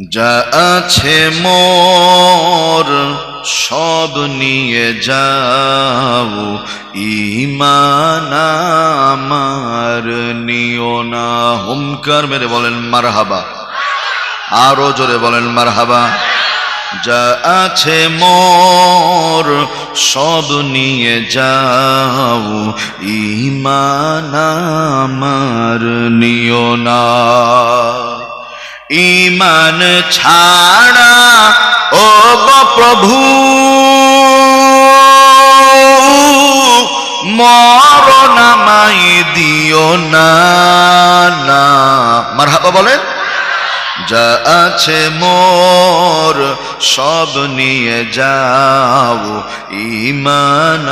যা আছে মোর সব নিয়ে যাও, ঈমান আমার নিও না। হুমকার মেরে বলেন মারহাবা, আরো জোরে বলেন মারহাবা। যা আছে মোর সব নিয়ে যাও, ঈমান আমার নিও না। ঈমান ছাড়া ও গো প্রভু মরণ আমায় দিও না, না। মারহাবা বলেন। যা আছে মোর সব নিয়ে যাও, ঈমান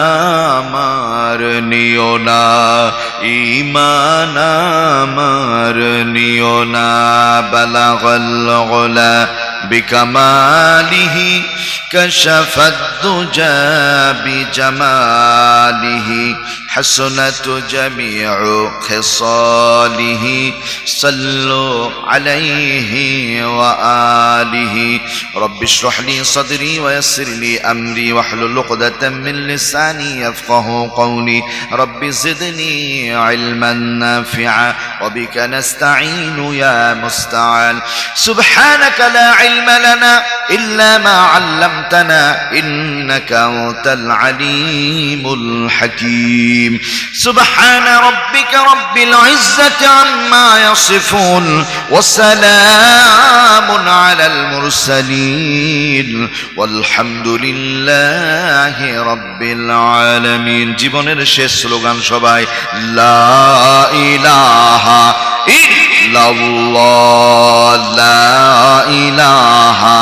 আমার নিও না, ঈমান আমার নিও না। বালাগাল উলা বিকামালিহি কাশাফাদ দুজা বিজামালিহি حسنت جميع خصاله صلوا عليه وآله رب اشرح لي صدري ويسر لي أمري واحلل عقدة من لساني يفقهوا قولي رب زدني علما نافعا وبك نستعين يا مستعان سبحانك لا علم لنا إلا ما علمتنا إنك أنت العليم الحكيم سبحان ربك رب العزة عما يصفون وسلام على المرسلين والحمد لله رب العالمين জীবনের শেষ স্লোগান সবাই লা ইলাহা ইল্লাল্লাহ লা ইলাহা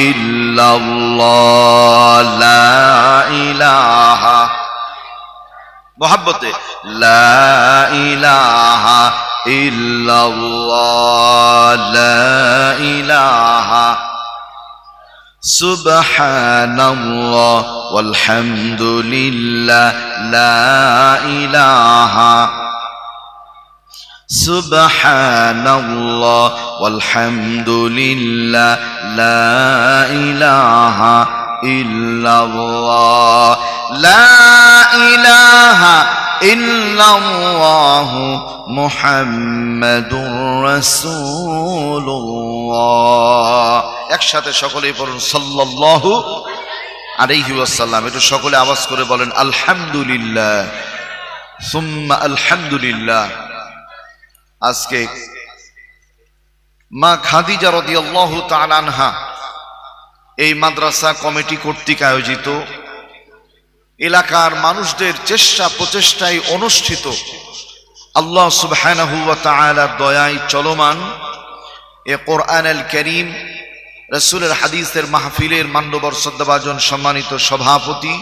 ইল্লাল্লাহ লা ইলাহা মোহাব্বতে লা ইলাহা ইল্লাল্লাহ লা ইলাহা সুবহানাল্লাহ ওয়ালহামদুলিল্লাহ লা ইলাহা সুবহানাল্লাহ ওয়ালহামদুলিল্লাহ লা ইলাহা ইল্লাল্লাহ লা ইলাহা ইল্লাল্লাহ মুহাম্মাদুর রাসূলুল্লাহ। একসাথে সকলেই পড়ুন সাল্লাল্লাহু আলাইহি ওয়াসাল্লাম। একটু সকলে আওয়াজ করে বলেন আলহামদুলিল্লাহ সুম্মা আলহামদুলিল্লাহ। আজকে মা খাদিজা রাদিয়াল্লাহু তাআলা আনহা এই মাদ্রাসা কমিটি কর্তৃক আয়োজিত এলাকার মানুষদের চেষ্টা প্রচেষ্টায় অনুষ্ঠিত আল্লাহ সুবহানাহু ওয়া তাআলার দয়ায় চলমান এ কোরআনুল কারীম রাসূলের হাদিসের মাহফিলের মান্যবর শ্রদ্ধাভাজন সম্মানিত সভাপতি,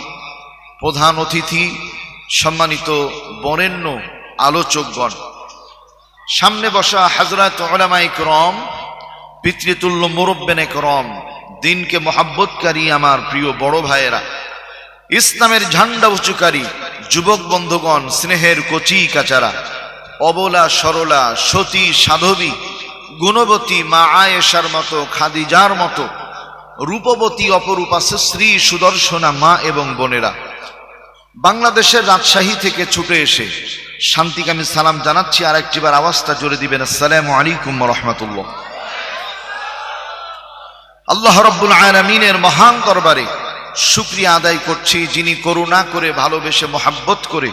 প্রধান অতিথি, সম্মানিত বরেণ্য আলোচকগণ, সামনে বসা হযরত উলামায়ে কেরাম, পিতৃতুল্য মুরব্বিনে কেরাম, দিনকে মহব্বতকারী আমার প্রিয় বড় ভাইয়েরা, ইসলামের ঝান্ডা উঁচুকারী যুবক বন্ধুগণ, স্নেহের কচি কাচারা, অবলা সরলা সতী সাধবী গুণবতী মা আয়েশার মতো, খাদিজার মতো রূপবতী অপরূপা শ্রী সুদর্শনা মা এবং বোনেরা, বাংলাদেশের রাজশাহী থেকে ছুটে এসে শান্তিকামী সালাম জানাচ্ছি। আর একটিবার আওয়াজটা জোরে দিবেন, আসসালামু আলাইকুম ওয়া রাহমাতুল্লাহ। আল্লাহ রাব্বুল আলামিনের মহান দরবারে শুকরিয়া আদায় করছি, যিনি করুণা করে ভালোবেসে মোহাব্বত করে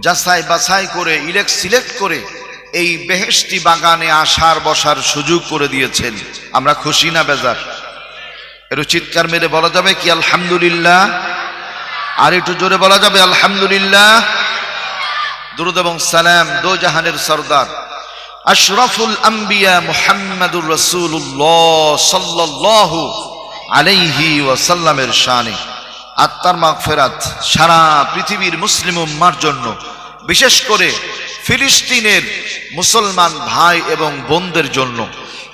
যাচাই বাছাই করে সিলেক্ট করে এই বেহেশতি বাগানে আসার বসার সুযোগ করে দিয়েছেন। আমরা খুশি না বেজার? একটু চিৎকার মেরে বলা যাবে কি আলহামদুলিল্লাহ? আর একটু জোরে বলা যাবে আলহামদুলিল্লাহ? দুরূদ এবং সালাম দো জাহানের সরদার আশরাফুল আম্বিয়া মুহাম্মাদুর রাসূলুল্লাহ সাল্লাল্লাহু আলাইহি ওয়াসাল্লামের শানে আত্মার মাগফিরাত সারা পৃথিবীর মুসলিম উম্মার জন্য, বিশেষ করে ফিলিস্তিনের মুসলমান ভাই এবং বোনদের জন্য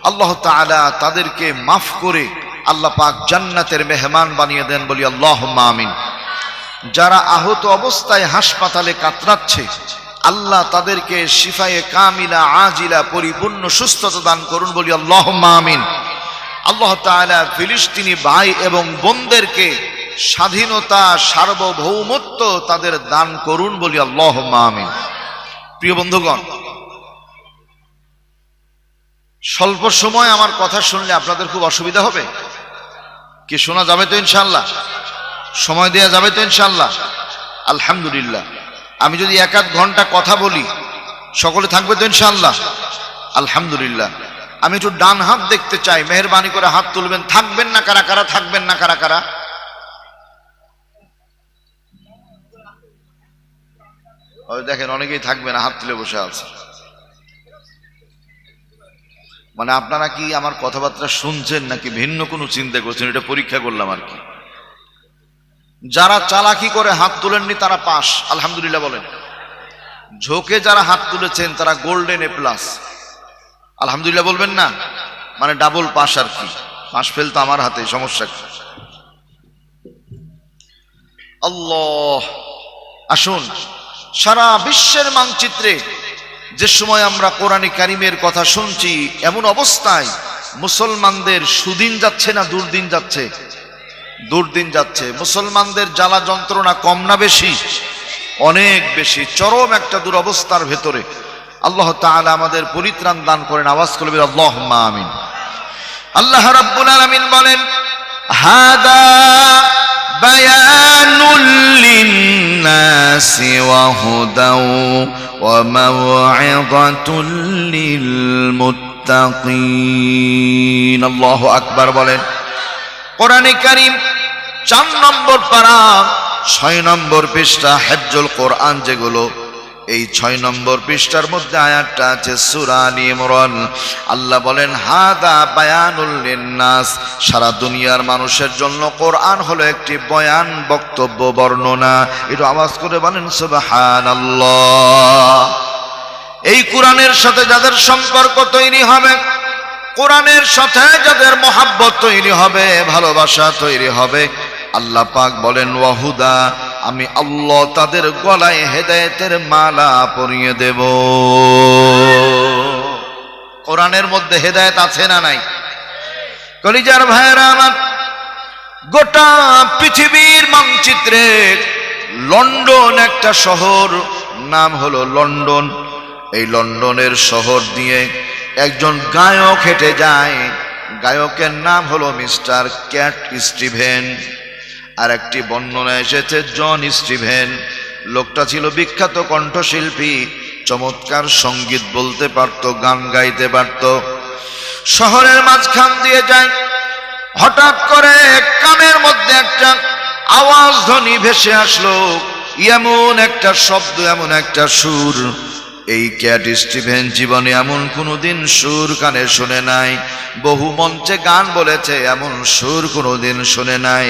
আল্লাহ তাআলা তাদেরকে মাফ করে আল্লাহ পাক জান্নাতের মেহমান বানিয়ে দেন, বলি আল্লাহুম্মা আমিন। যারা আহত অবস্থায় হাসপাতালে কাতরাচ্ছে, আল্লাহ তাদেরকে শিফায়ে কামিলা আজিলা পরিপূর্ণ সুস্থতা দান করুন, বলি আল্লাহুম্মা আমিন। আল্লাহ তাআলা ফিলিস্তিনি ভাই এবং বোনদেরকে স্বাধীনতা, সার্বভৌমত্ব তাদের দান করুন, বলি আল্লাহুম্মা আমিন। প্রিয় বন্ধুগণ, স্বল্প সময় আমার কথা শুনলে আপনাদের খুব অসুবিধা হবে কি? শোনা যাবে তো ইনশাআল্লাহ? সময় দেয়া যাবে তো ইনশাআল্লাহ? আলহামদুলিল্লাহ। আমি যদি 1-1 ঘন্টা কথা বলি, সকলে থাকবে তো ইনশাআল্লাহ? আলহামদুলিল্লাহ। আমি একটু ডান হাত দেখতে চাই, মেহেরবানি করে হাত তুলবেন। থাকবেন না কারা কারা? থাকবেন না কারা কারা? ওই দেখেন অনেকেই থাকবে না, হাত তুলে বসে আছে। মানে আপনারা কি আমার কথাবার্তা শুনছেন নাকি ভিন্ন কোনো চিন্তা করছেন? এটা পরীক্ষা করলাম আর কি। যারা চালাকি করে হাত তুলেননি তারা পাস, আলহামদুলিল্লাহ বলেন। ঝোঁকে যারা হাত তুলেছেন তারা গোল্ডেন এ প্লাস, আলহামদুলিল্লাহ বলবেন না? মানে ডাবল পাস আর কি। পাস ফেল তো আমার হাতে, সমস্যা কি? আল্লাহ। আসুন, সারা বিশ্বের মানচিত্রে যে সময় আমরা কোরআনে কারিমের কথা শুনছি, এমন অবস্থায় মুসলমানদের সুদিন যাচ্ছে না দুর্দিন যাচ্ছে? দুর্দিন যাচ্ছে। মুসলমানদের জ্বালা যন্ত্রণা কম না বেশি? অনেক বেশি, চরম একটা দুরবস্থার ভেতরে। আল্লাহ তাআলা আমাদের পরিত্রাণ দান করেন। আওয়াজ করে বলি আল্লাহুম্মা আমিন। আল্লাহ রাব্বুল আলামিন বলেন, হাদা বায়ানুল লিন্নাসি ওয়া হুদাও ওয়া মাও'ইযাতুল লিল মুত্তাকিন। আল্লাহু আকবার বলেন। কোরআনে কারীম 4 নম্বর পারা 6 নম্বর পৃষ্ঠা, হিফজুল কোরআন যেগুলো, এই 6 নম্বর পৃষ্ঠার মধ্যে আয়াতটা আছে সূরা আলে ইমরান। আল্লাহ বলেন, হাদা বায়ানুল লিন্নাস, সারা দুনিয়ার মানুষের জন্য কোরআন হলো একটি বয়ান, বক্তব্য, বর্ণনা। একটু আওয়াজ করে বলেন সুবহানাল্লাহ। এই কোরআনের সাথে যাদের সম্পর্ক তৈরি হবে, কোরআনের সাথে যাদের মহাব্বত তৈরি হবে, ভালোবাসা তৈরি হবে, আল্লাহ পাক বলেন ওয়াহুদা, আমি আল্লাহ তাদের গলায় হেদায়েতের মালা পরিয়ে দেব। কোরআনের মধ্যে হেদায়েত আছে না নাই? কলিজার ভাইয়েরা আমার, গোটা পৃথিবীর মানচিত্রে লন্ডন একটা শহর, নাম হলো লন্ডন। এই লন্ডনের শহর দিয়ে একজন গায়ক হেঁটে যায়। গায়কের নাম হলো মিস্টার ক্যাট স্টিভেন। আর একটি বর্ণনা এসেছে জন স্টিভেন। লোকটা ছিল বিখ্যাত কণ্ঠশিল্পী, চমৎকার সঙ্গীত বলতে পারত, গান গাইতে পারত। শহরের মাঝখান দিয়ে যায়, হঠাৎ করে কানের মধ্যে একটা আওয়াজ ধ্বনি ভেসে আসলো, এমন একটা শব্দ, এমন একটা সুর। এই ক্যাট স্টিভেন জীবনে এমন কোনোদিন সুর কানে শুনে নাই। বহু মঞ্চে গান বলেছে, এমন সুর কোনোদিন শুনে নাই।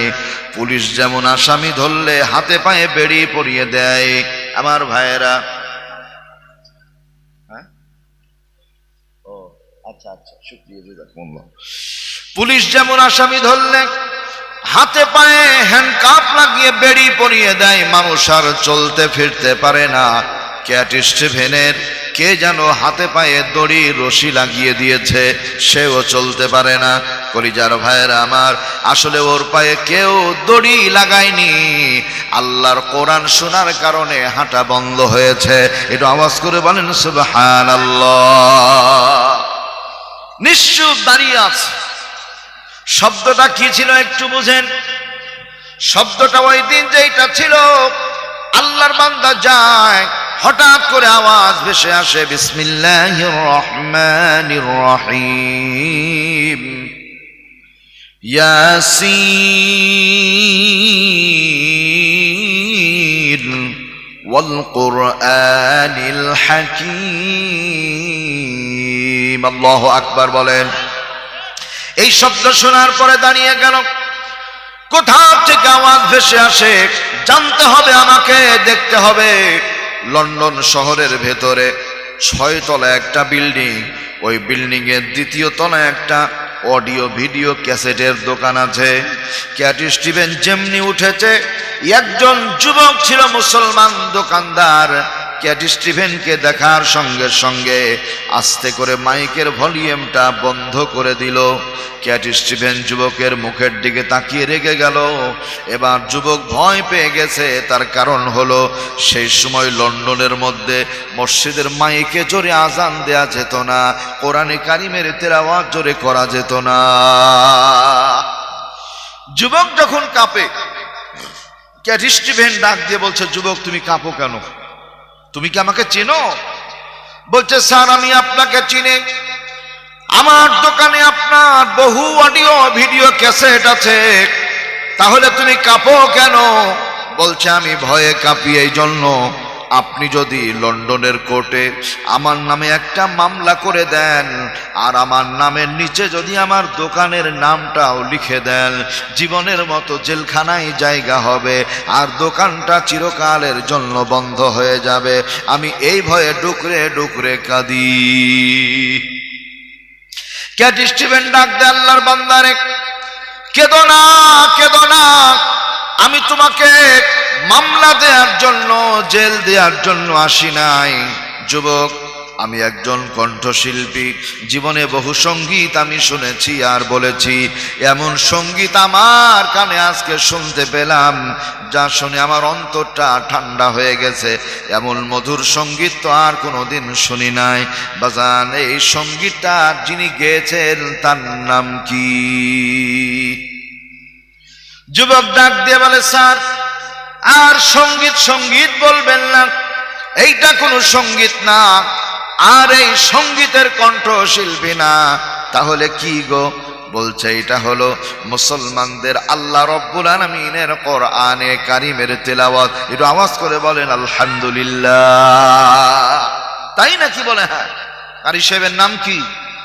পুলিশ যেমন আসামি ধরলে হাতে পায়ে বেড়ি পরিয়ে দেয়, আমার ভাইয়েরা। আচ্ছা, শুকরিয়া, জাযাকুমুল্লাহ। পুলিশ যেমন আসামি ধরলে হাতে পায়ে হ্যান্ডকাপ লাগিয়ে বেড়ি পরিয়ে দেয়, মানুষ আর চলতে ফিরতে পারে না। ক্যাট স্টিভেনের কে যেন হাতে পায়ে দড়ি রশি লাগিয়ে দিয়েছে, সেও চলতে পারে না। কলিজার ভাইয়েরা আমার, আসলে ওর পায়ে কেউ দড়ি লাগায়নি, আল্লাহর কোরআন শোনার কারণে হাঁটা বন্ধ হয়েছে। একটু আওয়াজ করে বলেন সুবহানাল্লাহ। নিশ্চুপ দাঁড়িয়ে আছে। শব্দটা কি ছিল একটু বুঝেন। শব্দটা ওই দিন যেটা ছিল, আল্লাহর বান্দা যায়, হঠাৎ করে আওয়াজ ভেসে আসে, বিসমিল্লাহির রহমানির রহিম, ইয়াসিন ওয়াল কুরআনিল হাকীম। আল্লাহু আকবার বলেন। এই শব্দ শোনার পরে দাঁড়িয়ে গেল। কোথা থেকে আওয়াজ ভেসে আসে জানতে হবে, আমাকে দেখতে হবে। লন্ডন শহরের ভেতরে 6 তলা একটা বিল্ডিং, ওই বিল্ডিং এর 2য় তলায় একটা অডিও ভিডিও ক্যাসেটের দোকান আছে। ক্যাট স্টিভেন যেমনি উঠেছে, একজন যুবক ছিল মুসলমান দোকানদার, ক্যাট স্টিভেনকে দেখার সঙ্গে সঙ্গে আস্তে করে মাইকের ভলিউমটা বন্ধ করে দিল। ক্যাট স্টিভেন যুবকের মুখের দিকে তাকিয়ে রেগে গেল। এবার যুবক ভয় পেয়ে গেছে। তার কারণ হলো সেই সময় লন্ডনের মধ্যে মসজিদের মাইকে জোরে আজান দেয়া যেত না, কোরআনে কারিমের তেলাওয়াত জোরে করা যেত না। যুবক যখন কাঁপে, ক্যাট স্টিভেন ডাক দিয়ে বলছে, যুবক তুমি কাঁপো কেন? তুমি কি আমাকে চেনো? বলছে, স্যার আমি আপনাকে চিনি, আমার দোকানে আপনার বহু অডিও ভিডিও ক্যাসেট আছে। তাহলে তুমি কাঁপো কেন? বলছে, আমি ভয়ে কাঁপি এই জন্য, আপনি যদি লন্ডনের কোর্টে আমার নামে একটা মামলা করে দেন আর আমার নামের নিচে যদি আমার দোকানের নামটাও লিখে দেন, জীবনের মতো জেলখানায় জায়গা হবে আর দোকানটা চিরকালের জন্য বন্ধ হয়ে যাবে। আমি এই ভয়ে ডুকরে ডুকরে কাঁদি। ক্যাট স্টিভেন ডাক দে, আল্লাহর বান্দারে কেঁদো না, কেঁদো না, আমি তোমাকে মামলা দেওয়ার জন্য, জেল দেওয়ার জন্য আসি নাই। যুবক, আমি একজন কণ্ঠশিল্পী, জীবনে বহু সঙ্গীত আমি শুনেছি আর বলেছি। এমন সঙ্গীত আমার কানে আজকে শুনতে পেলাম যা শুনে আমার অন্তরটা ঠান্ডা হয়ে গেছে। এমন মধুর সঙ্গীত তো আর কোনোদিন শুনি নাই। বাজান, এই সঙ্গীতটা যিনি গেয়েছেন তার নাম কি? যুবক ডাক দিয়ে বলে, স্যার আর সঙ্গীত সঙ্গীত বলবেন না, এইটা কোনো সঙ্গীত না, আর এই সঙ্গীতের কণ্ঠশিল্পী না। তাহলে কি গো? বলছে, এটা হলো মুসলমানদের আল্লাহ রব্বুল আলামিনের কোরআনে কারিমের তেলাওয়াত। একটু আওয়াজ করে বলেন আলহামদুলিল্লাহ। তাই নাকি? বলে হ্যাঁ। কারি সাহেবের নাম কি?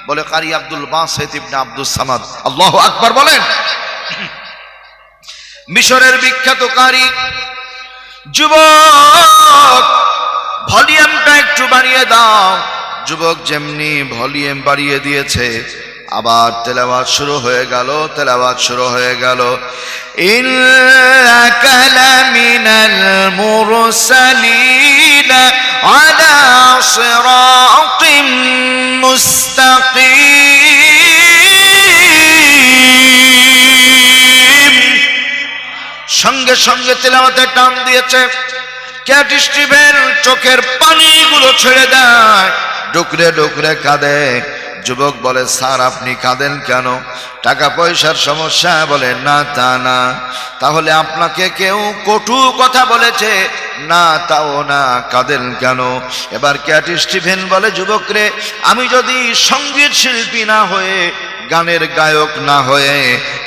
বলে কারি আব্দুল বাসিত ইবনে আব্দুস সামাদ। আল্লাহু আকবার বলেন। মিশরের বিখ্যাত কারি। যুবক ভলিউমটা একটু বাড়িয়ে দাও। যুবক যেমনি ভলিউম বাড়িয়ে দিয়েছে, আবার তেলাওয়াত শুরু হয়ে গেল, তেলাওয়াত শুরু হয়ে গেল। ইন্নাকা লামিনাল মুরসালিন আলা সিরাতিম মুস্তাকিম। সঙ্গে সঙ্গে তেলাওয়াতে টান দিয়েছে। ক্যাট স্টিভেন চোখের পানিগুলো ছেড়ে দেয়, ডুকরে ডুকরে কাঁদে। যুবক বলে, স্যার আপনি কাঁদেন কেন? টাকা পয়সার সমস্যা? বলে না, তা না। তাহলে আপনাকে কেউ কটু কথা বলেছে? না, তাও না। কাঁদেন কেন? এবার ক্যাট স্টিভেন বলে, যুবক রে, আমি যদি সঙ্গীত শিল্পী না হয়ে, গানের গায়ক না হয়ে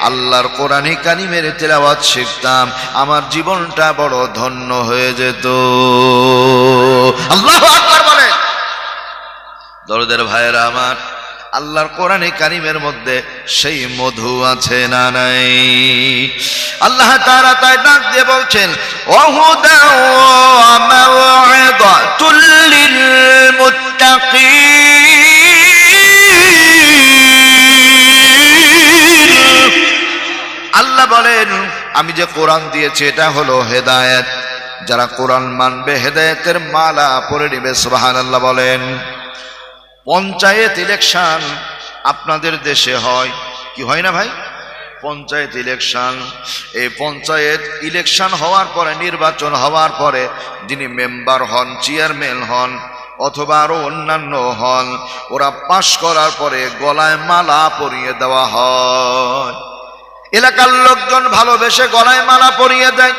আল্লাহর কোরআনে কারিমের তেলাওয়াত শিখতাম, আমার জীবনটা বড় ধন্য হয়ে যেত। আল্লাহু আকবার বলে। দরদের ভাইয়েরা আমার, আল্লাহর কোরআনে কারিমের মধ্যে সেই মধু আছে না নাই? আল্লাহ তাআলা তাই ডাক দিয়ে বলছেন, ওয়াহুদা ওয়া মাওইদাতুল লিল মুত্তাকিন। আল্লাহ বলেন, আমি যে কোরআন দিয়েছি এটা হলো হেদায়েত। যারা কোরআন মানবে হেদায়েতের মালা পরে নেবে। সুবহানাল্লাহ বলেন। পঞ্চায়েত ইলেকশন আপনাদের দেশে হয় কি হয় না ভাই? পঞ্চায়েত ইলেকশন। এই পঞ্চায়েত ইলেকশন হওয়ার পরে, নির্বাচন হওয়ার পরে যিনি মেম্বার হন, চেয়ারম্যান হন অথবা আরো অন্যান্য হন, ওরা পাশ করার পরে গলায় মালা পরিয়ে দেওয়া হয়। এলাকার লোকজন ভালোবেসে গলায় মালা পরিয়ে দেয়।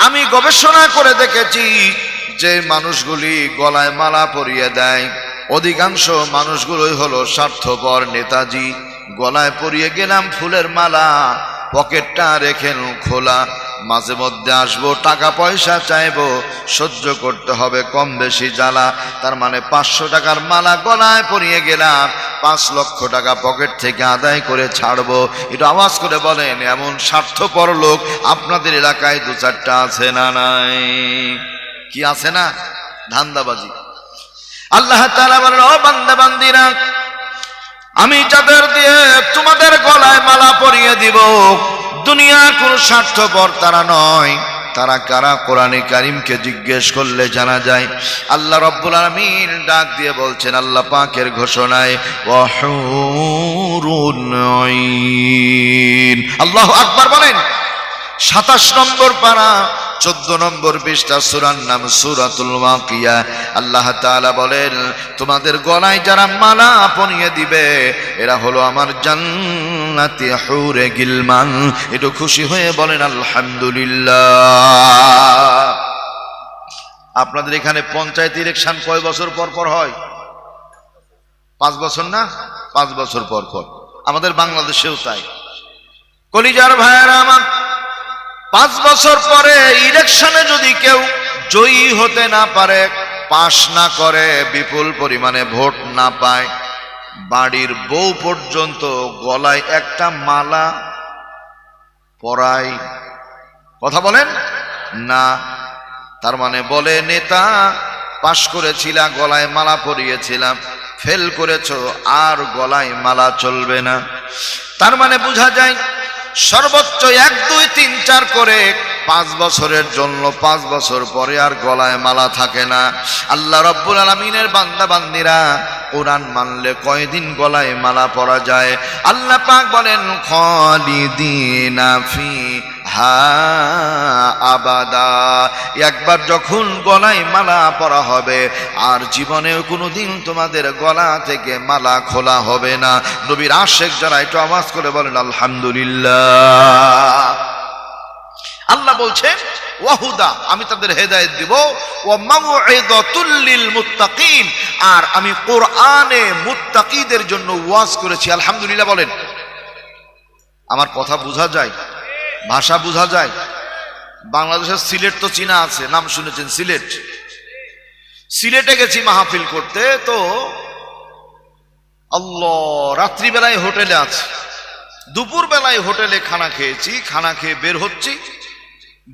আমি গবেষণা করে দেখেছি যে মানুষগুলি গলায় মালা পরিয়ে দেয়, অধিকাংশ মানুষগুলোই হলো স্বার্থপর নেতাজি। গলায় পরিয়ে গেলাম ফুলের মালা, পকেটটা রেখে খোলা, মাঝে মধ্যে আসবো, টাকা পয়সা চাইবো, সহ্য করতে হবে কম বেশি জ্বালা। তার মানে 500 টাকার মালা গলায় পরিয়ে গেলাম, 5 লক্ষ টাকা পকেট থেকে আদায় করে ছাড়বো। একটু আওয়াজ করে বলেন, এমন স্বার্থপর লোক আপনাদের এলাকায় 2-4টা আছে না নাই? কি আছে না? ধান্দাবাজি। আল্লাহ তাআলা বলেন, ও বান্দা বান্দিরা, আমি যাদের দিয়ে তোমাদের গলায় মালা পরিয়ে দিব দুনিয়ার কোন স্বার্থপর তারা নয়, তারা কারা কোরআনে কারিমকে জিজ্ঞেস করলে জানা যায়। আল্লাহ রাব্বুল আলামিন ডাক দিয়ে বলছেন আল্লাহ পাকের ঘোষণায় ওয়া হুরুন আইন। আল্লাহু আকবার বলেন। 27 নম্বর পারা 14 নম্বর পৃষ্ঠা, সূরার নাম সূরাতুল ওয়াকিয়া। আল্লাহ তাআলা বলেন তোমাদের গলায় যারা মালা পরিয়ে দিবে এরা হলো আমার জান্নাতি হুরে গিলমান। একটু খুশি হয়ে বলেন আলহামদুলিল্লাহ। আপনাদের এখানে পঞ্চায়েত ইলেকশন কয় বছর পর পর হয়? 5 বছর না? 5 বছর পর পর। আমাদের বাংলাদেশেও তাই। কলিজার ভাইয়েরা আমার, 5 বছর পরে ইলেকশনে যদি কেউ জয়ী হতে না পারে, পাশ না করে, বিপুল পরিমাণে ভোট না পায়, বাড়ির বউ পর্যন্ত গলায় একটা মালা পরায়। কথা বলেন না? তার মানে বলে নেতা পাশ করেছিলা, গলায় মালা পরিয়েছিলাম, ফেল করেছো, আর গলায় মালা চলবে না। তার মানে বোঝা যায় সর্বোচ্চ 1 2 3 4 করে 5 বছরের জন্য, 5 বছর পরে আর গলায় মালা থাকে না। আল্লাহ রাব্বুল আলামিনের বান্দা বান্দিরা কোরআন মানলে কয়দিন গলায় মালা পরা যায়? আল্লাহ পাক বলেন খালিদিনা ফিহা আবাদা। একবার যখন গলায় মালা পরা হবে আর জীবনেও কোনোদিন তোমাদের গলা থেকে মালা খোলা হবে না। নবীর আশিক যারা একটু আওয়াজ করে বলেন আলহামদুলিল্লাহ। আল্লাহ বলছেন ওয়াহুদা, আমি তাদের হেদায়েত দিব, ওয়া মাউইযাতুল লিল মুত্তাকিন, আর আমি কোরআনে মুত্তাকিদের জন্য ওয়াজ করেছি। আলহামদুলিল্লাহ বলেন। আমার কথা বোঝা যায়? ভাষা বোঝা যায়? বাংলাদেশের সিলেট তো চিনা আছে, নাম শুনেছেন সিলেট। সিলেটে গেছি মাহফিল করতে, তো আল্লাহ রাত্রিবেলায় হোটেলে আছে, দুপুর বেলায় হোটেলে খানা খেয়েছি, খানা খেয়ে বের হচ্ছি,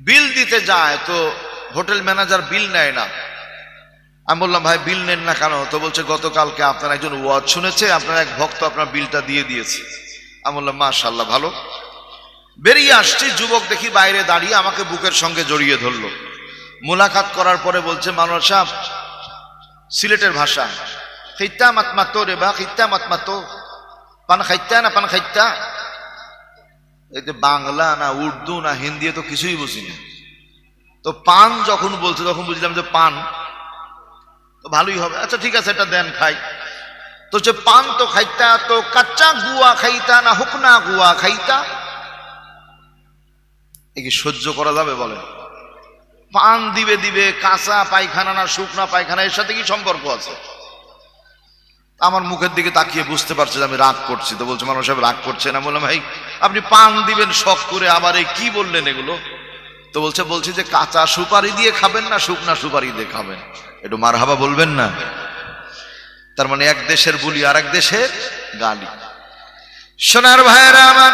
বিল দিতে যায় তো হোটেল ম্যানেজার বিল নেয় না। আমি বললাম ভাই বিল নেন না কেন? তো বলছে গতকালকে আপনার একজন ওয়াজ শুনেছে, আপনার এক ভক্ত আপনার বিলটা দিয়ে দিয়েছে। আমি বললাম মাশাআল্লাহ ভালো। বেরিয়ে আসছি, যুবক দেখি বাইরে দাঁড়িয়ে আমাকে বুকের সঙ্গে জড়িয়ে ধরলো। মুলাকাত করার পরে বলছে মানোয়ার সাহেব, সিলেটের ভাষা, খিত্তা মাতমাতো রে বা খিত্তা মাতমাতো, পান খাইতা না পান খাইতা। এতে বাংলা না উর্দু না হিন্দি তো কিছুই বুঝি না। তো পান যখন বলছে তখন বুঝলাম যে পান তো ভালোই হবে, আচ্ছা ঠিক আছে এটা দেন খাই। তো যে পান তো খাইতা, তো কাঁচা গুয়া খাইতা না হুকনা গুয়া খাইতা? এ কি সহ্য করা যাবে বলেন? পান দিবে দিবে, কাঁচা পায়খানা না শুকনা পায়খানা, এর সাথে কি সম্পর্ক আছে? আমার মুখের দিকে তাকিয়ে বুঝতে পারছে যে আমি রাগ করছি। তো বলছে মানুষ সাহেব রাগ করছে না। বললাম ভাই আপনি পান দিবেন শখ করে, আবার এই কি বললেন এগুলো? তো বলছি যে কাঁচা সুপারি দিয়ে খাবেন না শুকনা সুপারি দিয়ে খাবেন, একটু মারহাবা বলবেন না? তার মানে এক দেশের বুলি আর এক দেশের গালি। সোনার ভাইয়েরা আমার,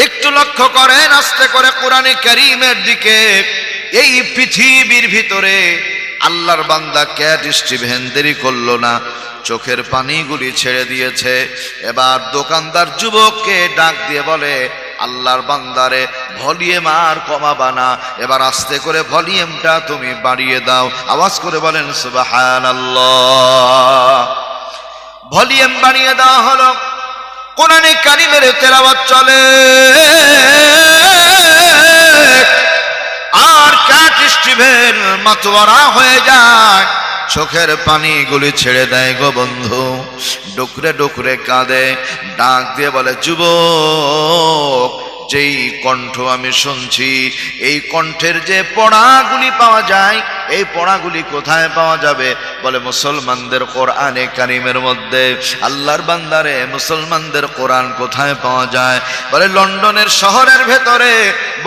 একটু লক্ষ্য করেন আস্তে করে কোরআনে কারীমের দিকে। এই পৃথিবীর ভিতরে আল্লাহর বান্দা ক্যাট স্টিভেন দেরি করলো না, চোখের পানিগুলি ছেড়ে দিয়েছে। এবার দোকানদার যুবককে ডাক দিয়ে বলে আল্লাহর বান্দারে ভলিউম আর কমাবা না, এবার আস্তে করে ভলিউমটা তুমি বাড়িয়ে দাও। আওয়াজ করে বলেন সুবহানাল্লাহ। ভলিউম বাড়িয়ে দেওয়া হলো, কোরআনে কারীমের তেলাওয়াত চলে, আর ক্যাট স্টিভেন মাতোয়ারা হয়ে যায়, চোখের পানিগুলি ছেড়ে দেয় গো বন্ধু, ডুকরে ডুকরে কাঁদে, ডাক দিয়ে বলে যুবক, যেই কণ্ঠ আমি শুনছি, এই কণ্ঠের যে পড়াগুলি পাওয়া যায়, এই পড়াগুলি কোথায় পাওয়া যাবে? বলে মুসলমানদের কোরআনে কারীমের মধ্যে। আল্লাহর বান্দারে মুসলমানদের কোরআন কোথায় পাওয়া যায়? বলে লন্ডনের শহরের ভেতরে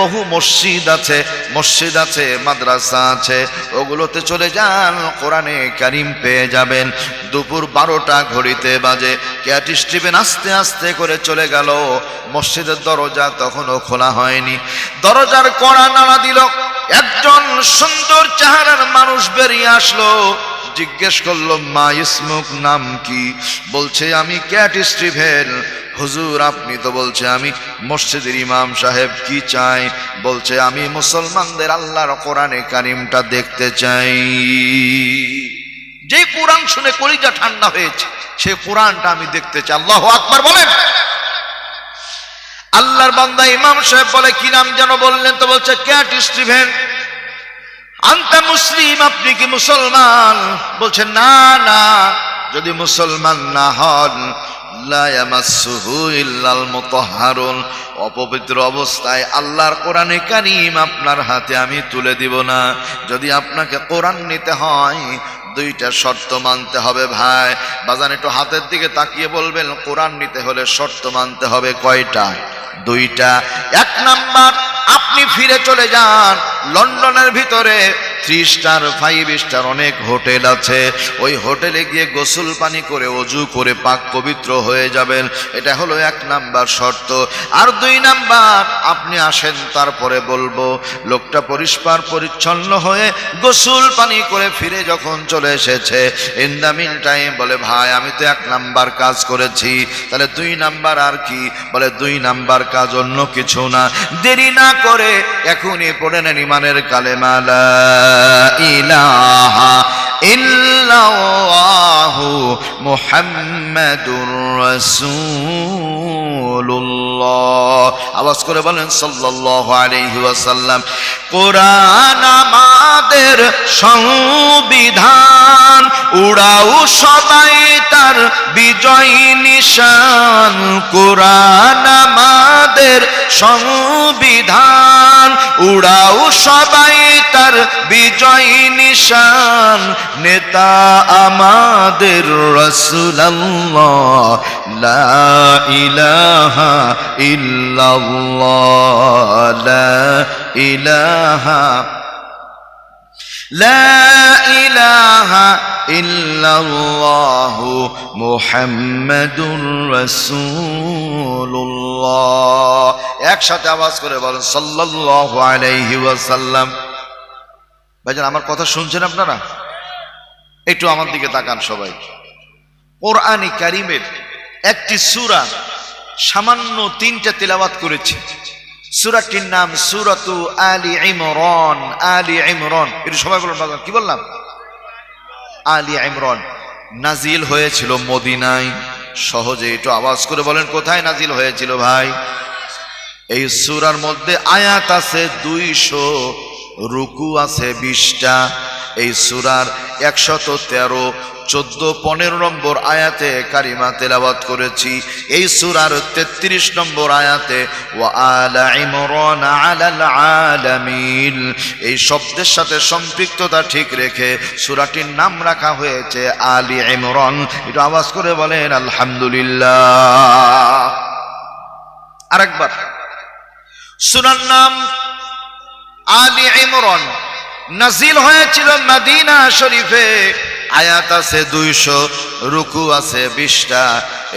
বহু মসজিদ আছে, মাদ্রাসা আছে, ওগুলোতে চলে যান, কোরআনে কারীম পেয়ে যাবেন। দুপুর 12টা ঘড়িতে বাজে, ক্যাট স্টিভেন আস্তে আস্তে করে চলে গেল। মসজিদের দরজা তখনও খোলা হয়নি, দরজার কড়া নাড়া দিল। একজন সুন্দর চেহারার মানুষ বেরিয়ে আসলো, জিজ্ঞেস করলো মা ইসমুক, নাম কি? বলছে আমি ক্যাট স্টিভেন। হুজুর আপনি তো বলছে আমি মসজিদের ইমাম সাহেব, কি চাই? বলছে আমি মুসলমানদের আল্লাহর কোরআনে কারিমটা দেখতে চাই। যে কোরআন শুনে কলিজা ঠান্ডা হয়েছে সে কোরআনটা আমি দেখতে চাই। আল্লাহু আকবার বলেন। আল্লাহর বান্দা ইমাম সাহেব বলে কি নাম যেন বললেন? তো বলছে ক্যাট স্টিভেন। আনতা মুসলিম, আপনি কি মুসলমান? বলছে না না, যদি মুসলমান না হন লা ইয়ামাসসুহু ইল্লাল মুতাহহারুন, অপবিত্র অবস্থায় আল্লাহর কোরআনে কারীম আপনার হাতে আমি তুলে দিব না। যদি আপনাকে কোরআন নিতে হয় দুইটা শর্ত মানতে হবে ভাই। বাজান একটু হাতের দিকে তাকিয়ে বলবেন কোরআন নিতে হলে শর্ত মানতে হবে কয়টা? দুইটা। এক নাম্বার, আপনি ফিরে চলে যান লন্ডনের ভিতরে 3 স্টার 5 স্টার অনেক হোটেল আছে, ওই হোটেলে গিয়ে গোসল পানি করে ওযু করে পাক পবিত্র হয়ে যাবেন। এটা হলো 1 নাম্বার শর্ত। আর 2 নাম্বার, আপনি আসেন তারপরে বলবো লোকটা পরিষ্কার পরিচ্ছন্ন হয়ে গোসল পানি করে ফিরে যখন চলে এসেছে, ইন দ্য মিন টাইম বলে ভাই আমি তো 1 নাম্বার কাজ করেছি, তাহলে 2 নাম্বার আর কি? বলে 2 নাম্বার কাজ অন্য কিছু না, দেরি না করে এখনই পড়ে নেন ইমানের কালেমা লা ইলাহা ইল্লাল্লাহু মুহাম্মাদুর রাসূলুল্লাহ। আওয়াজ করে বলেন সাল্লাল্লাহু আলাইহি ওয়াসাল্লাম। কোরআন আমাদের সংবিধান, উড়াও সবাই তার বিজয় নিশান। কোরআন আমাদের সংবিধান, উড়াও সবাই তার বিজয় নিশান। নেতা আমাদের রাসূলুল্লাহ, লা ইলাহা ইল্লাল্লাহ, লা ইলাহা ইল্লাল্লাহু মুহাম্মাদুর রাসূলুল্লাহ। একসাথে আওয়াজ করে বলেন সাল্লাল্লাহু আলাইহি ওয়াসাল্লাম। ভাইজান আমার কথা শুনছেন আপনারা? একটু আমার দিকে তাকান সবাই। কোরআনে কারীমের একটি সূরা সামান্য 3টা তেলাওয়াত করেছি। সূরাটির নাম সূরাতু আলী ইমরান। আলী ইমরান, একটু সবাই বলুন কি বললাম? আলী ইমরান নাজিল হয়েছিল মদিনায়। সহজে একটু আওয়াজ করে বলেন কোথায় নাজিল হয়েছিল ভাই? এই সূরার মধ্যে আয়াত আছে 200, রুকু আছে 20টা। এই সূরার 113, 14, 15 নম্বর আয়াতে কারিমা তেলাওয়াত করেছি। এই সূরার 33 নম্বর আয়াতে ওয়া আলা ইমরান আলাল আলামিন, এই শব্দের সাথে সম্পৃক্ততা ঠিক রেখে সূরাটির নাম রাখা হয়েছে আলী ইমরান। একটু আওয়াজ করে বলেন আলহামদুলিল্লাহ। আরেকবার, সূরার নাম আলী ইমরান, নাজিল হয়েছিল মদিনা শরীফে। আয়াত আছে 200, রুকু আছে 20টা।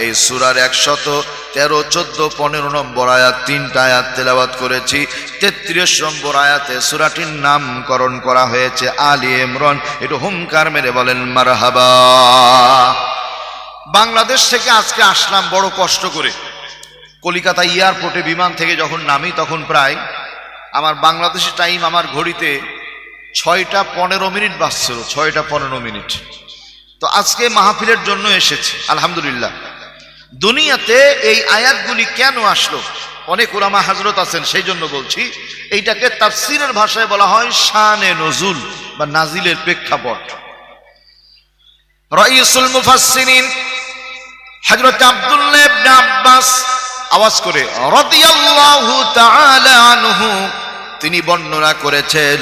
এই সূরার 113, 14, 15 নম্বর আয়াত 3টা আয়াত তেলাওয়াত করেছি। 33 নম্বর আয়াতে সূরাটির নামকরণ করা হয়েছে আলী ইমরান। একটু হুমকার মেরে বলেন মারহাবা। বাংলাদেশ থেকে আজকে আসলাম বড় কষ্ট করে। কলকাতা এয়ারপোর্টে বিমান থেকে যখন নামি তখন প্রায় আমার বাংলাদেশি টাইম আমার ঘড়িতে 6টা 15 মিনিট বাজছিল, 6টা 15 মিনিট। তো আজকে মাহফিলের জন্য এসেছি আলহামদুলিল্লাহ। দুনিয়াতে এই আয়াতগুলি কেন আসলো অনেক উলামা হযরত আছেন, সেই জন্য বলছি। এইটাকে তাফসীরের ভাষায় বলা হয় শানে নজুল বা নাজিলের প্রেক্ষাপট। রাইসুল মুফাসসিরিন হযরত আব্দুল্লাহ ইবনে আব্বাস, আওয়াজ করে রাদিয়াল্লাহু তাআলা আনহু, তিনি বর্ণনা করেছেন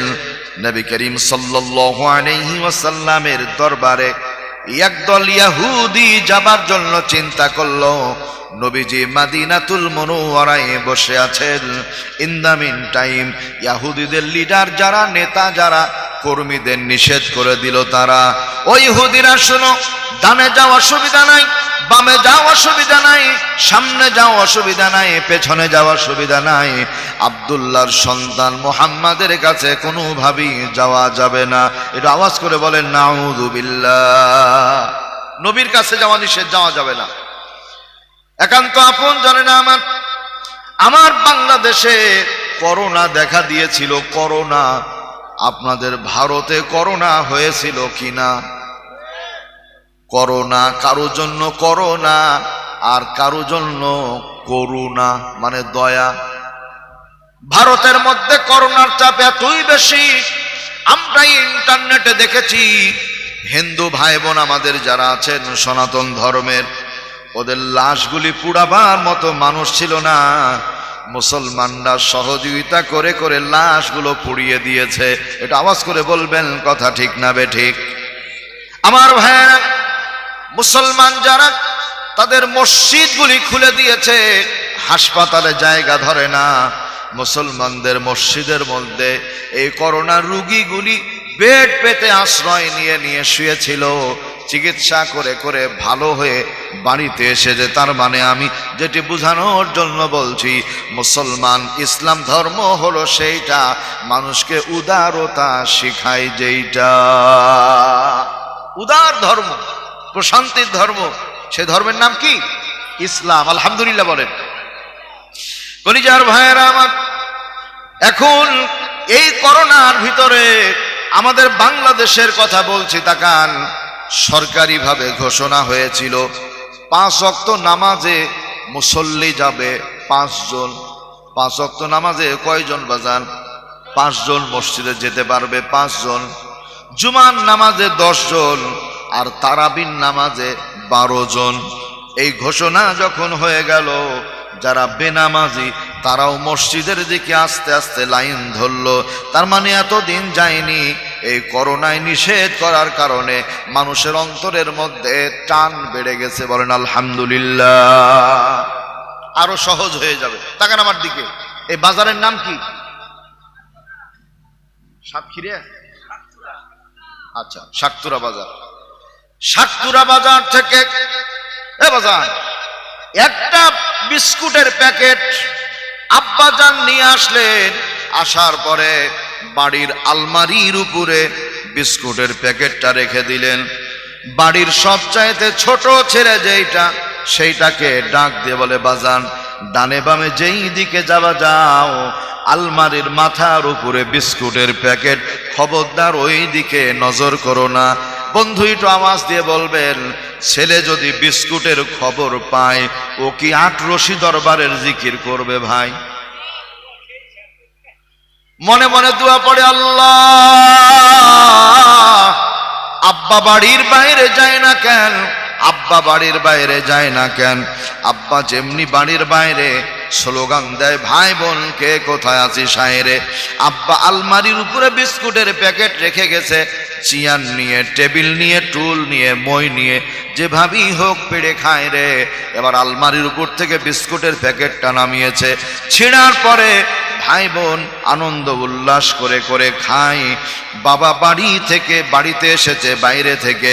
নবী করিম সাল্লাল্লাহু আলাইহি ওয়াসাল্লামের দরবারে একদল ইহুদি যাবার জন্য চিন্তা করলো। নবীজি মদিনাতুল মুনাওয়ারায় বসে আছেন। ইন দ্য মিন টাইম ইহুদিদের লিডার যারা, নেতা যারা, কর্মীদের নিষেধ করে দিল তারা। ওই ইহুদিরা শোনো, ডানে যাও অসুবিধা নাই, বামে যাও অসুবিধা নাই, সামনে যাও অসুবিধা নাই, পেছনে যাওয়ার সুবিধা নাই, আব্দুল্লাহর সন্তান মুহাম্মাদের কাছে কোনোভাবেই যাওয়া যাবে না। এটা আওয়াজ করে বলেন নাউযু বিল্লাহ। নবীর কাছে যাওয়া নিষেধ, যাওয়া যাবে না। একান্ত আপন জানে না আমার বাংলাদেশে করোনা দেখা দিয়েছিল। করোনা আপনাদের ভারতে করোনা হয়েছিল কিনা? করোনা কারো জন্য করোনা আর কারো জন্য করুণা মানে দয়া। ভারতের মধ্যে করোনার চাপ এতই বেশি, আমরা ইন্টারনেটে দেখেছি হিন্দু ভাই বোন আমাদের যারা আছেন সনাতন ধর্মের, ওদের লাশগুলি পুড়াবার মতো মানুষ ছিল না। মুসলমানরা সহযোগিতা করে করে লাশগুলো পুড়িয়ে দিয়েছে। এটা আওয়াজ করে বলবেন কথা ঠিক না বেঠিক? আমার ভাইয়েরা, মুসলমান যারা তাদের মসজিদগুলি খুলে দিয়েছে, হাসপাতালে জায়গা ধরে না। মুসলমানদের মসজিদের মধ্যে এই করোনা রোগীগুলি বেড পেতে আশ্রয় নিয়ে নিয়ে শুয়েছিল, চিকিৎসা করে করে ভালো হয়ে বাড়িতে এসেছে। তার মানে আমি যেটি বোঝানোর জন্য বলছি, মুসলমান ইসলাম ধর্ম হলো সেইটা মানুষকে উদারতা শিখায়, যেইটা উদার ধর্ম, প্রশান্তির ধর্ম। সে ধর্মের নাম কি? ইসলাম। আলহামদুলিল্লাহ বলেন। কলিজার ভাইয়েরা আমার, এখন এই করোনার ভিতরে আমাদের বাংলাদেশের কথা বলছি, তাকান। সরকারিভাবে ঘোষণা হয়েছিল 5 ওয়াক্ত নামাজে মুসল্লি যাবে 5 জন। 5 ওয়াক্ত নামাজে কয়জন বাজান? 5 জন মসজিদে যেতে পারবে 5 জন। জুমার নামাজে 10 জন আর তারাবির নামাজে 12 জন। এই ঘোষণা যখন হয়ে গেল, যারা বেনামাজি তারাও মসজিদের দিকে আস্তে আস্তে লাইন ধরলো। তার মানে এতদিন যায়নি, এই করোনায় নিষেধ করার কারণে মানুষের অন্তরের মধ্যে টান বেড়ে গেছে। বলেন আলহামদুলিল্লাহ। আরো সহজ হয়ে যাবে। তাকান আমার দিকে। এই বাজারের নাম কি? সাতক্ষীরা? আচ্ছা, শাকতুরা বাজার। শাকতুরা বাজার থেকে বাজার একটা বিস্কুটের প্যাকেট আব্বাজান নিয়ে আসলেন। আসার পরে বাড়ির আলমারির উপরে বিস্কুটের প্যাকেটটা রেখে দিলেন। বাড়ির সবচাইতে ছোট ছেলে যেইটা, সেইটাকে ডাক দিয়ে বলে, বাজান ডানে বামে যেই দিকে যাওয়া যাও, আলমারির মাথার উপরে বিস্কুটের প্যাকেট, খবরদার ওই দিকে নজর করো না। বন্ধু একটু আওয়াজ দিয়ে বলবেন, ছেলে যদি বিস্কুটের খবর পায়, ও কি 8 রশি দরবারের জিকির করবে ভাই? মনে মনে দোয়া পড়ে, আল্লাহ আব্বা বাড়ির বাইরে যায় না কেন? আব্বা বাড়ির বাইরে যায় না কেন? আব্বা যেমনি বাড়ির বাইরে স্লোগান দেয়, ভাই বোন কে কোথায় আছিস সাইরে। আব্বা আলমারির উপরে বিস্কুটের প্যাকেট রেখে গেছে। চেয়ার নিয়ে, টেবিল নিয়ে, টুল নিয়ে, মই নিয়ে যেভাবেই হোক পেড়ে খায় রে। এবার আলমারির উপর থেকে বিস্কুটের প্যাকেটটা নামিয়েছে। ছিঁড়ার পরে ভাই বোন আনন্দ উল্লাস করে করে খায়। বাবা বাড়িতে এসেছে বাইরে থেকে,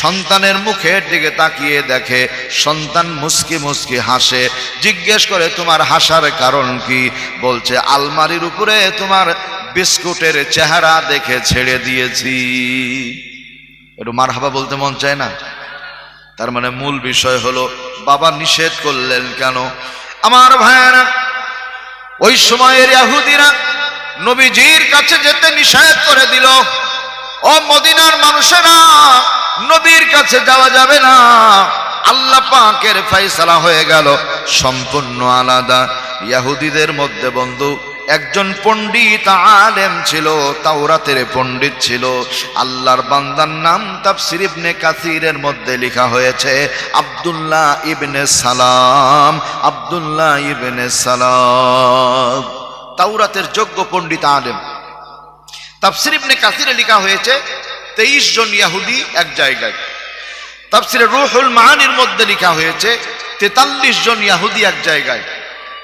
সন্তানের মুখের দিকে তাকিয়ে দেখে সন্তান মুস্কি মুস্কি হাসে। জিজ্ঞেস করে, তোমার হাসার কারণ কি? বলছে, আলমারির উপরে তোমার বিস্কুটের চেহারা দেখে ছেড়ে দিয়েছি। একটু মারহাবা বলতে মন চায় না? তার মানে মূল বিষয় হলো, বাবা নিষেধ করলেন কেন? আমার ভাইয়েরা, ওই সময়ের ইহুদিরা নবীজির কাছে যেতে নিষেধ করে দিল। ও মদিনার মানুষেরা, নবীর কাছে যাওয়া যাবে না। আল্লাহ পাকের ফয়সালা হয়ে গেল সম্পূর্ণ আলাদা। ইহুদিদের মধ্যে বন্ধু একজন পণ্ডিত আলেম ছিল, তাওরাতের পণ্ডিত ছিল। আল্লাহর বান্দার নাম তাফসীর ইবনে কাসিরের মধ্যে লেখা হয়েছে আব্দুল্লাহ ইবনে সালাম। আব্দুল্লাহ ইবনে সালাম তাওরাতের যোগ্য পণ্ডিত আলেম। তাফসীর ইবনে কাসিরে লেখা হয়েছে 23 জন ইহুদি এক জায়গায়। তাফসীরে রুহুল মাআনির মধ্যে লেখা হয়েছে 43 জন ইহুদি এক জায়গায়।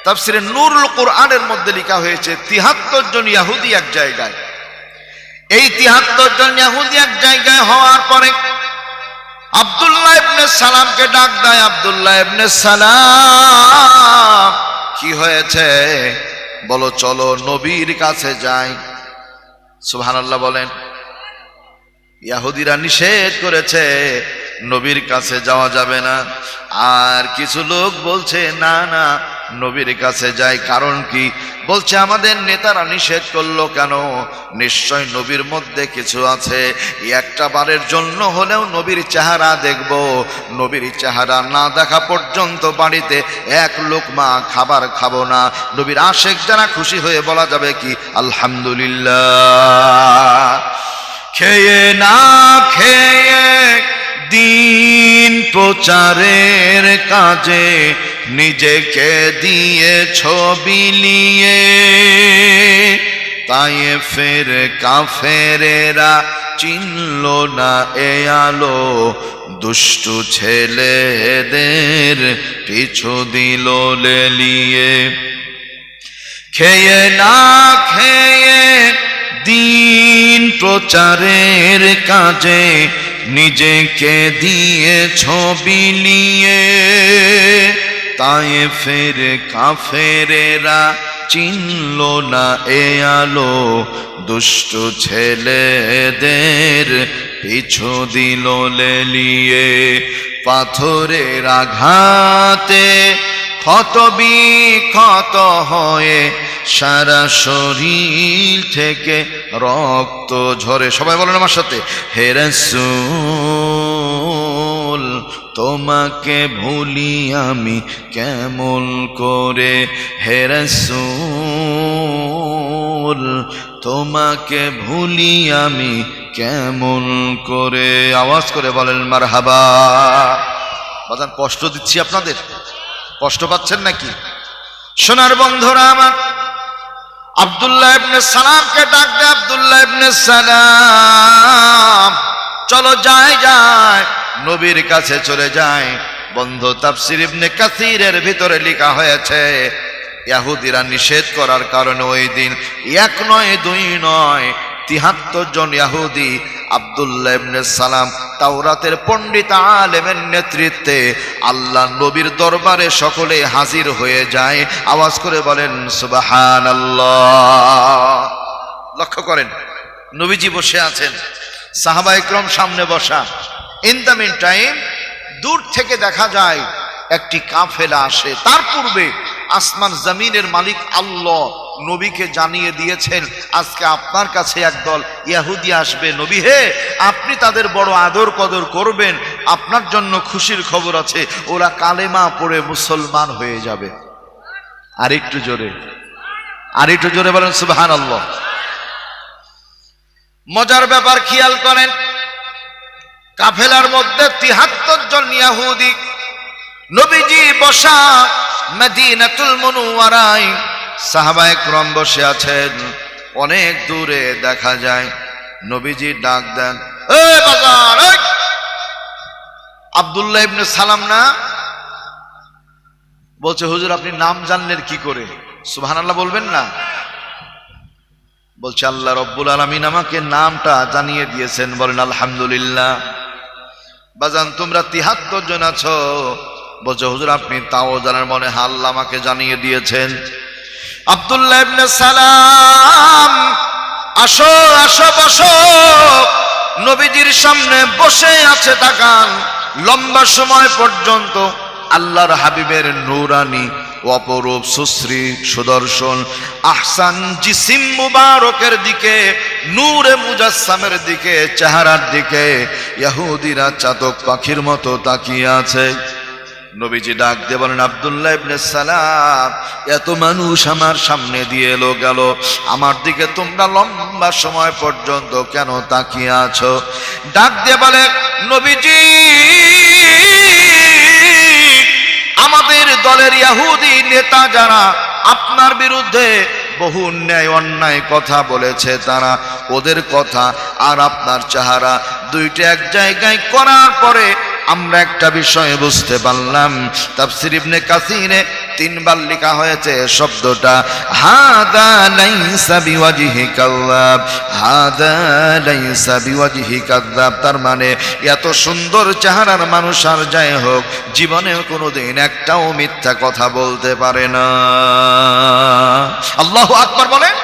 তাফসীরে নূরুল কুরআনের মধ্যে লেখা হয়েছে 73 জন ইহুদি এক জায়গায়। এই 73 জন ইহুদি এক জায়গায় হওয়ার পরে আব্দুল্লাহ ইবনে সালামকে ডাক দেয়, আব্দুল্লাহ ইবনে সালাম কি হয়েছে বলো, চলো নবীর কাছে যাই। সুবহানাল্লাহ বলেন। ইহুদিরা নিষেধ করেছে, নবীর কাছে যাওয়া যাবে না। আর কিছু লোক বলছে না না নবীর কাছে যাই, কারণ কি? বলছে আমাদের নেতারা নিষেধ করলো কেন? নিশ্চয় নবীর মধ্যে কিছু আছে, একটা বারের জন্য হলেও নবীর চেহারা দেখব। নবীর চেহারা না দেখা পর্যন্ত বাড়িতে এক লোকমা খাবার খাবো না। নবীর আশেক যারা খুশি হয়ে বলা যাবে কি আলহামদুলিল্লাহ। খেয়ে না খেয়ে দিন প্রচারের কাজে নিজেকে দিয়ে ছবি নিয়ে তায়েফের কাফেরেরা চিনল না এ আলো, দুষ্টু ছেলেদের পিছু দিল লেলিয়ে। খেয়ে না খেয়ে দিন প্রচারের কাজে নিজেকে দিয়ে ছবি নিয়ে তায়েফের কাফেরেরা চিনল না এ আলো, দুষ্ট ছেলেদের পিছু দিল লেলিয়ে। পাথরের আঘাতে ক্ষত বিক্ষত হয়ে সারা শরীর থেকে রক্ত ঝরে। সবাই বলেন আমার সাথে, হে রাসূল তোমাকে ভুলি আমি কেমন করে, হে রাসূল তোমাকে ভুলি আমি কেমন করে। আওয়াজ করে বলেন মারহাবা। বাজান কষ্ট দিচ্ছি আপনাদের, কষ্ট পাচ্ছেন নাকি? সোনার বন্ধুরা আমার, আব্দুল্লাহ ইবনে সালামকে ডাক দে, আব্দুল্লাহ ইবনে সালাম চলো যাই যাই নবীর কাছে চলে যায়। বন্ধু তাফসীর ইবনে কাসীরের ভিতরে লেখা হয়েছে ইহুদিরা নিষেধ করার কারণে ওই দিন এক নয় দুই নয় ৭৩ জন ইহুদি আব্দুল্লাহ ইবনে সালাম তাওরাতের পণ্ডিত আলেমের নেতৃত্বে আল্লাহ নবীর দরবারে সকলে হাজির হয়ে যায়। আওয়াজ করে বলেন সুবহানাল্লাহ। লক্ষ্য করেন নবীজি বসে আছেন, সাহাবায়ে কেরাম সামনে বসা। ইন দ্য মিন টাইম দূর থেকে দেখা যায় একটি কাফেলা আসে। তার পূর্বে আসমান জমিনের মালিক আল্লাহ নবীকে জানিয়ে দিয়েছেন আজকে আপনার কাছে একদল ইহুদি আসবে। নবী হে, আপনি তাদের বড় আদর কদর করবেন, আপনার জন্য খুশির খবর আছে, ওরা কালেমা পড়ে মুসলমান হয়ে যাবে। আর একটু জোরে বলেন সুবহানাল্লাহ। মজার ব্যাপার খেয়াল করেন, কাফেলার মধ্যে ৭৩ জন ইহুদি, নবীজি বসা মদিনাতুল মুনাওয়ারায়, সাহাবায়ে কেরাম বসে আছেন। অনেক দূরে দেখা যায় নবীজি ডাক দেন, এ বাজার, আব্দুল্লাহ ইবনে সালাম না? বলছে হুজুর আপনি নাম জানলেন কি করে? সুবহানাল্লাহ বলবেন না? বলছে আল্লাহ রব্বুল আলামিন আমাকে নামটা জানিয়ে দিয়েছেন। বলেন আলহামদুলিল্লাহ। বাজান তোমরা ৭৩ জন আছো। বলছে হুজুর আপনি তাও জানার মনে? আল্লাহ আমাকে জানিয়ে দিয়েছেন। আব্দুল্লাহ ইবনে সালাম আসো আসো বসো। নবীজির সামনে বসে আছে, তাকান। লম্বা সময় পর্যন্ত আল্লাহর হাবিবের নূরানি অপরূপ সুশ্রী সুদর্শন আহসান জিসিম মুবারকের দিকে, নূরে মুজাসসামের দিকে, চেহারার দিকে ইহুদিরা চাতক পাখির মতো তাকিয়ে আছে। নবীজি ডাক দিয়ে বলেন, আব্দুল্লাহ ইবনে সালাম এত মানুষ আমার সামনে দিয়ে এলো গেল, আমার দিকে তোমরা লম্বা সময় পর্যন্ত কেন তাকিয়ে আছো? ডাক দিয়ে বলে, নবীজি আমাদের দলের ইহুদি নেতা যারা আপনার বিরুদ্ধে বহু অন্যায় অন্যায় কথা বলেছে, তারা ওদের কথা আর আপনার চেহারা দুইটা এক জায়গায় করার পরে আমরা একটা বিষয় বুঝতে পারলাম। তাফসীর ইবনে কাসীরে ৩ বার লেখা হয়েছে শব্দটা হাদা লাইসা বিওয়াজহি কাযাব, হাদা লাইসা বিওয়াজহি কাযাব। তার মানে এত সুন্দর চেহারার মানুষ আর যাই হোক জীবনেও কোনোদিন একটাও মিথ্যা কথা বলতে পারে না। আল্লাহু আকবার বলেন।